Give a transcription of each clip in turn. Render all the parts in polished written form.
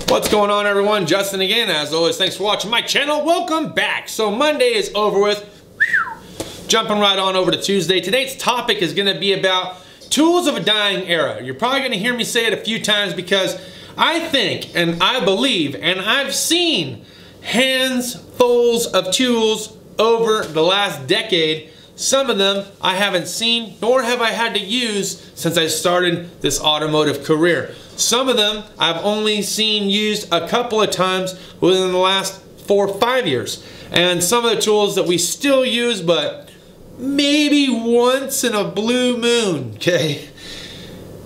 What's going on, everyone? Justin again. As always, thanks for watching my channel. Welcome back. So Monday is over with. Jumping right on over to Tuesday. Today's topic is going to be about tools of a dying era. You're probably going to hear me say it a few times because I think and I believe and I've seen handfuls of tools over the last decade. Some of them I haven't seen, nor have I had to use since I started this automotive career. Some of them I've only seen used a couple of times within the last 4 or 5 years. And some of the tools that we still use, but maybe once in a blue moon, okay?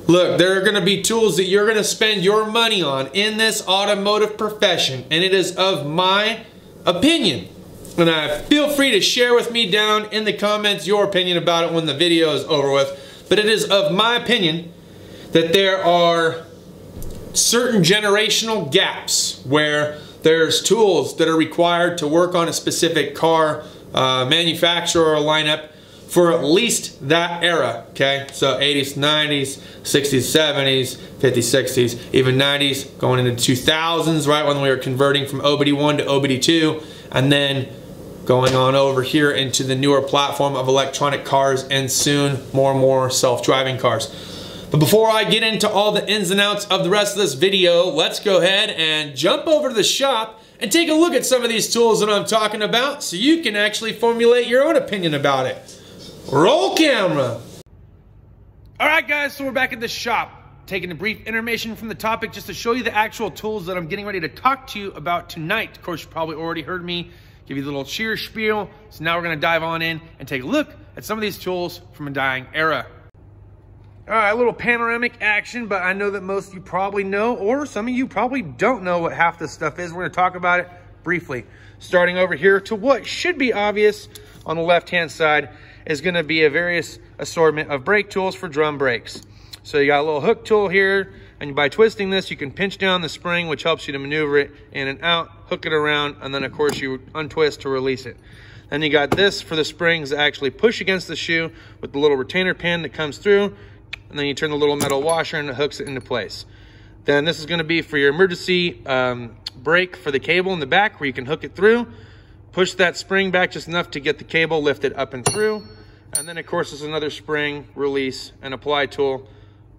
Look, there are gonna be tools that you're gonna spend your money on in this automotive profession, and it is of my opinion. And feel free to share with me down in the comments your opinion about it when the video is over with. But it is of my opinion that there are certain generational gaps where there's tools that are required to work on a specific car manufacturer or lineup for at least that era, okay? So 80s, 90s, 60s, 70s, 50s, 60s, even 90s, going into 2000s, right when we were converting from OBD1 to OBD2, and then going on over here into the newer platform of electronic cars and soon more and more self-driving cars. But before I get into all the ins and outs of the rest of this video, let's go ahead and jump over to the shop and take a look at some of these tools that I'm talking about so you can actually formulate your own opinion about it. Roll camera. All right, guys, so we're back at the shop, taking a brief intermission from the topic just to show you the actual tools that I'm getting ready to talk to you about tonight. Of course, you probably already heard me give you the little cheer spiel. So now we're gonna dive on in and take a look at some of these tools from a dying era. All right, a little panoramic action, but I know that most of you probably know, or some of you probably don't know what half this stuff is. We're gonna talk about it briefly. Starting over here to what should be obvious on the left-hand side is gonna be a various assortment of brake tools for drum brakes. So you got a little hook tool here, and by twisting this, you can pinch down the spring, which helps you to maneuver it in and out, hook it around, and then of course you untwist to release it. Then you got this for the springs that actually push against the shoe with the little retainer pin that comes through, and then you turn the little metal washer and it hooks it into place. Then this is gonna be for your emergency brake for the cable in the back where you can hook it through, push that spring back just enough to get the cable lifted up and through. And then of course there's another spring, release, and apply tool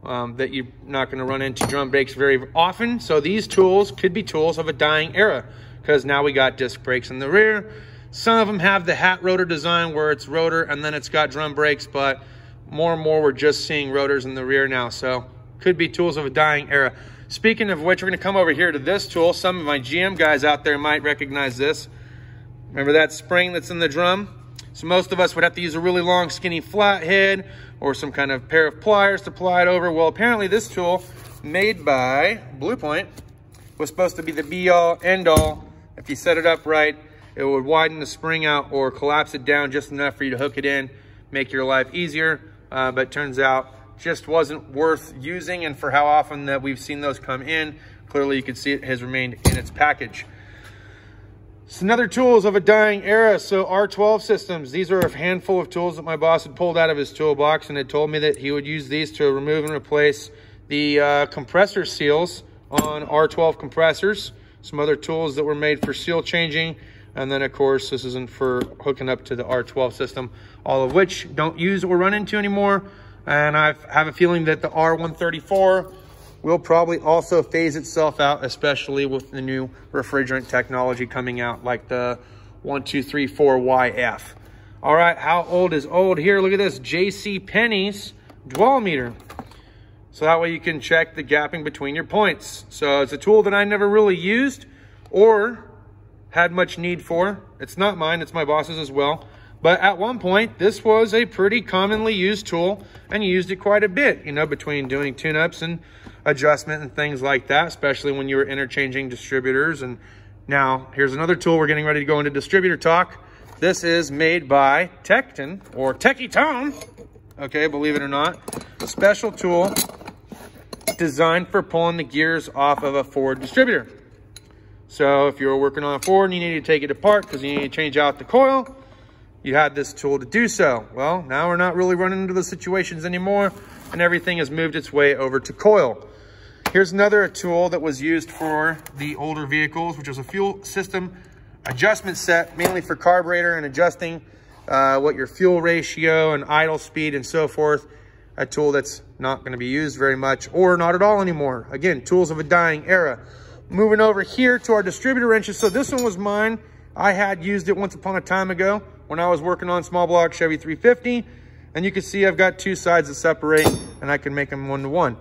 that you're not gonna run into drum brakes very often. So these tools could be tools of a dying era because now we got disc brakes in the rear. Some of them have the hat rotor design where it's rotor and then it's got drum brakes, but more and more we're just seeing rotors in the rear now. So could be tools of a dying era. Speaking of which, we're gonna come over here to this tool. Some of my GM guys out there might recognize this. Remember that spring that's in the drum? So most of us would have to use a really long skinny flathead or some kind of pair of pliers to ply it over. Well, apparently this tool made by Blue Point was supposed to be the be all end all. If you set it up right, it would widen the spring out or collapse it down just enough for you to hook it in, make your life easier. But turns out just wasn't worth using, and for how often that we've seen those come in, clearly you can see it has remained in its package. So another tools of a dying era. So R12 systems. These are a handful of tools that my boss had pulled out of his toolbox and had told me that he would use these to remove and replace the compressor seals on R12 compressors. Some other tools that were made for seal changing. And then of course, this isn't for hooking up to the R12 system, all of which don't use or run into anymore. And I have a feeling that the R134 will probably also phase itself out, especially with the new refrigerant technology coming out like the 1234YF. All right, how old is old? Here, look at this, J.C. Penney's dwell meter. So that way you can check the gapping between your points. So it's a tool that I never really used or had much need for. It's not mine, it's my boss's as well. But at one point, this was a pretty commonly used tool and you used it quite a bit, you know, between doing tune-ups and adjustment and things like that, especially when you were interchanging distributors. And now here's another tool. We're getting ready to go into distributor talk. This is made by Tecton or Techie-Tone. Okay, believe it or not, a special tool designed for pulling the gears off of a Ford distributor. So if you're working on a Ford and you need to take it apart because you need to change out the coil, you had this tool to do so. Well, now we're not really running into those situations anymore and everything has moved its way over to coil. Here's another tool that was used for the older vehicles, which was a fuel system adjustment set, mainly for carburetor and adjusting what your fuel ratio and idle speed and so forth. A tool that's not going to be used very much or not at all anymore. Again, tools of a dying era. Moving over here to our distributor wrenches. So this one was mine. I had used it once upon a time ago when I was working on small block Chevy 350. And you can see I've got two sides that separate and I can make them one-to-one.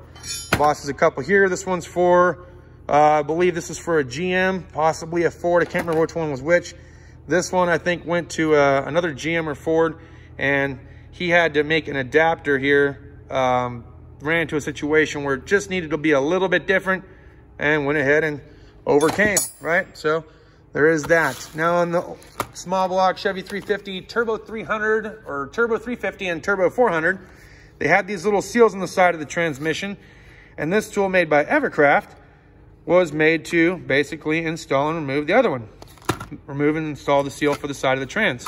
Boss is a couple here. This one's for, I believe this is for a GM, possibly a Ford. I can't remember which one was which. This one I think went to another GM or Ford, and he had to make an adapter here. Ran into a situation where it just needed to be a little bit different and went ahead and overcame, right? So there is that. Now on the small block Chevy 350, Turbo 300 or Turbo 350 and Turbo 400, they had these little seals on the side of the transmission. And this tool made by Evercraft was made to basically install and remove the other one. Remove and install the seal for the side of the trans.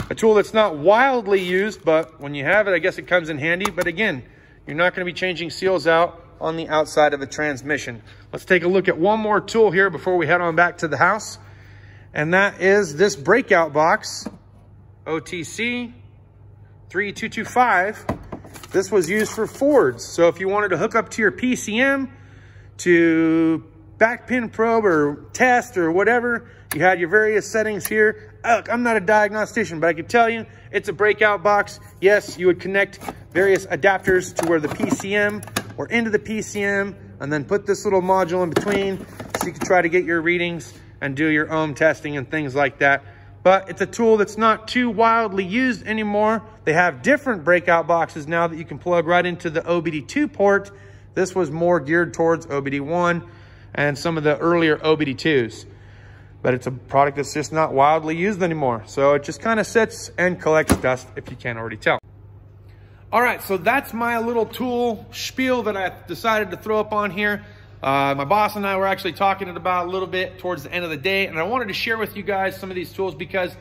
A tool that's not wildly used, but when you have it, I guess it comes in handy. But again, you're not going to be changing seals out on the outside of the transmission. Let's take a look at one more tool here before we head on back to the house. And that is this breakout box, OTC 3225. This was used for Fords. So if you wanted to hook up to your PCM to back pin probe or test or whatever, you had your various settings here. Look, I'm not a diagnostician, but I can tell you it's a breakout box. Yes, you would connect various adapters to where the PCM or into the PCM and then put this little module in between so you can try to get your readings and do your ohm testing and things like that. But it's a tool that's not too wildly used anymore. They have different breakout boxes now that you can plug right into the OBD2 port. This was more geared towards OBD1 and some of the earlier OBD2s. But it's a product that's just not wildly used anymore. So it just kind of sits and collects dust, if you can't already tell. All right, so that's my little tool spiel that I decided to throw up on here. My boss and I were actually talking about a little bit towards the end of the day, and I wanted to share with you guys some of these tools because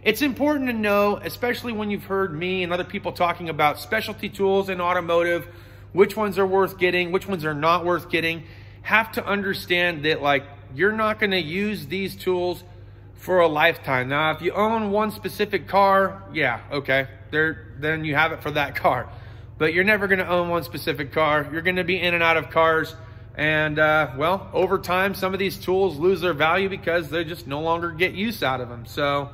it's important to know, especially when you've heard me and other people talking about specialty tools in automotive, which ones are worth getting, which ones are not worth getting. Have to understand that, like, you're not going to use these tools for a lifetime. Now, if you own one specific car, yeah, okay, then you have it for that car. But you're never going to own one specific car. You're going to be in and out of cars. And, well, over time, some of these tools lose their value because they just no longer get use out of them. So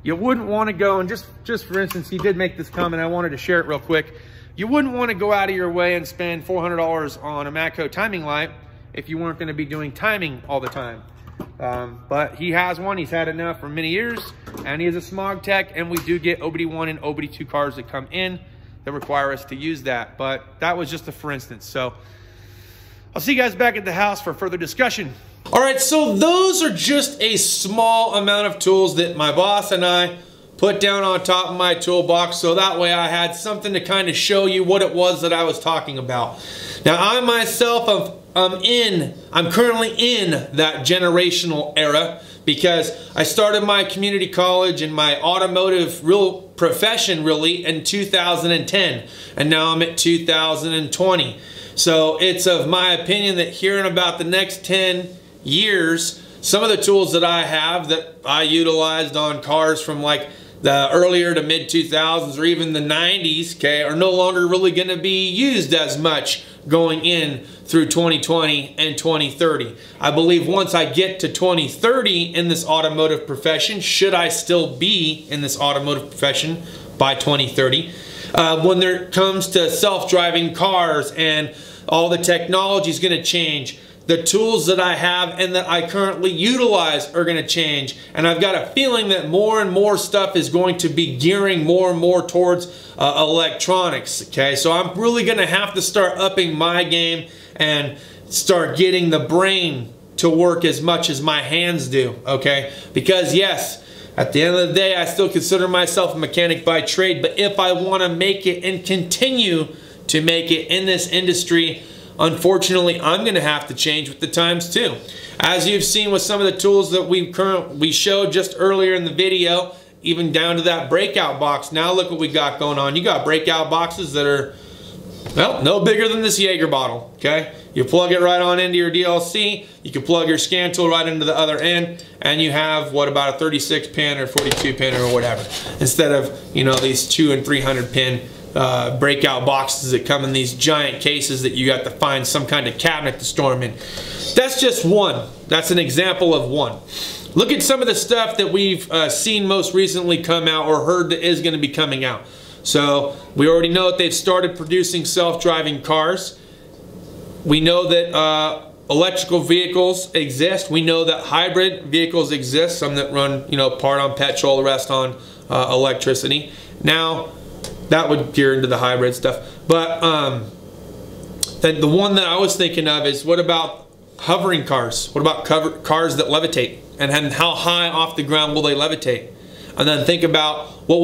you wouldn't want to go, and just for instance, he did make this comment. I wanted to share it real quick. You wouldn't want to go out of your way and spend $400 on a Matco timing light if you weren't going to be doing timing all the time. But he has one. He's had enough for many years, and he is a smog tech, and we do get OBD1 and OBD2 cars that come in that require us to use that. But that was just a for instance. So I'll see you guys back at the house for further discussion. All right, so those are just a small amount of tools that my boss and I put down on top of my toolbox, so that way I had something to kind of show you what it was that I was talking about. Now, I myself I'm currently in that generational era because I started my community college and my automotive profession really in 2010, and now I'm at 2020. So it's of my opinion that here in about the next 10 years, some of the tools that I have that I utilized on cars from like the earlier to mid 2000s or even the 90s, okay, are no longer really going to be used as much going in through 2020 and 2030. I believe once I get to 2030 in this automotive profession, should I still be in this automotive profession by 2030, when there comes to self-driving cars and all the technology is going to change, the tools that I have and that I currently utilize are going to change. And I've got a feeling that more and more stuff is going to be gearing more and more towards electronics. Okay, so I'm really going to have to start upping my game and start getting the brain to work as much as my hands do. Okay, because yes, at the end of the day, I still consider myself a mechanic by trade, but if I want to make it and continue to make it in this industry, unfortunately, I'm going to have to change with the times too. As you've seen with some of the tools that we showed just earlier in the video, even down to that breakout box. Now look what we got going on. You got breakout boxes that are Well, no bigger than this Jaeger bottle, okay? You plug it right on into your DLC, you can plug your scan tool right into the other end, and you have, what, about a 36 pin or 42 pin or whatever, instead of, you know, these 200 and 300 pin breakout boxes that come in these giant cases that you got to find some kind of cabinet to store them in. That's just one. That's an example of one. Look at some of the stuff that we've seen most recently come out or heard that is going to be coming out. So we already know that they've started producing self-driving cars. We know that electrical vehicles exist. We know that hybrid vehicles exist, some that run, you know, part on petrol, the rest on electricity. Now, that would gear into the hybrid stuff. But the one that I was thinking of is, what about hovering cars? What about cars that levitate? And how high off the ground will they levitate? And then think about what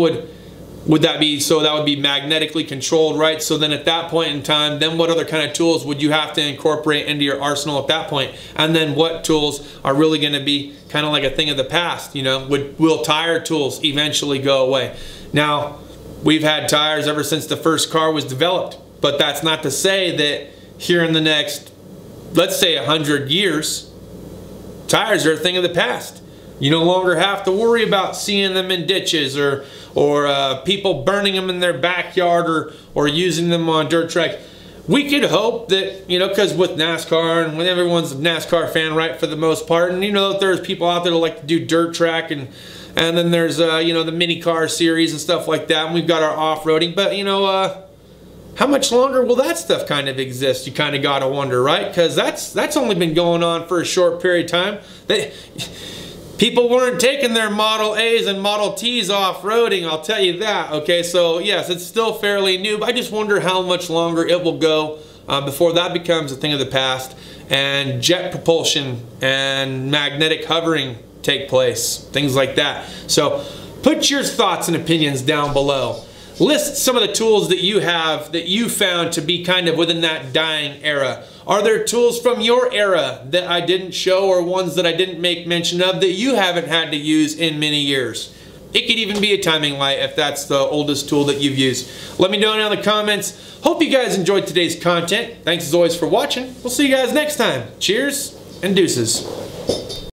would that be? So that would be magnetically controlled, right? So then at that point in time, then what other kind of tools would you have to incorporate into your arsenal at that point? And then what tools are really going to be kind of like a thing of the past? You know, will tire tools eventually go away? Now, we've had tires ever since the first car was developed, but that's not to say that here in the next, let's say 100 years, tires are a thing of the past. You no longer have to worry about seeing them in ditches or people burning them in their backyard or using them on dirt track. We could hope that, you know, because with NASCAR, and when everyone's a NASCAR fan, right, for the most part, and you know that there's people out there that like to do dirt track, and then there's you know, the mini car series and stuff like that, and we've got our off-roading. But you know, how much longer will that stuff kind of exist? You kind of got to wonder, right? Because that's only been going on for a short period of time. People weren't taking their Model A's and Model T's off-roading, I'll tell you that, okay? So yes, it's still fairly new, but I just wonder how much longer it will go before that becomes a thing of the past and jet propulsion and magnetic hovering take place, things like that. So put your thoughts and opinions down below. List some of the tools that you have that you found to be kind of within that dying era. Are there tools from your era that I didn't show, or ones that I didn't make mention of that you haven't had to use in many years? It could even be a timing light if that's the oldest tool that you've used. Let me know down in the comments. Hope you guys enjoyed today's content. Thanks as always for watching. We'll see you guys next time. Cheers and deuces.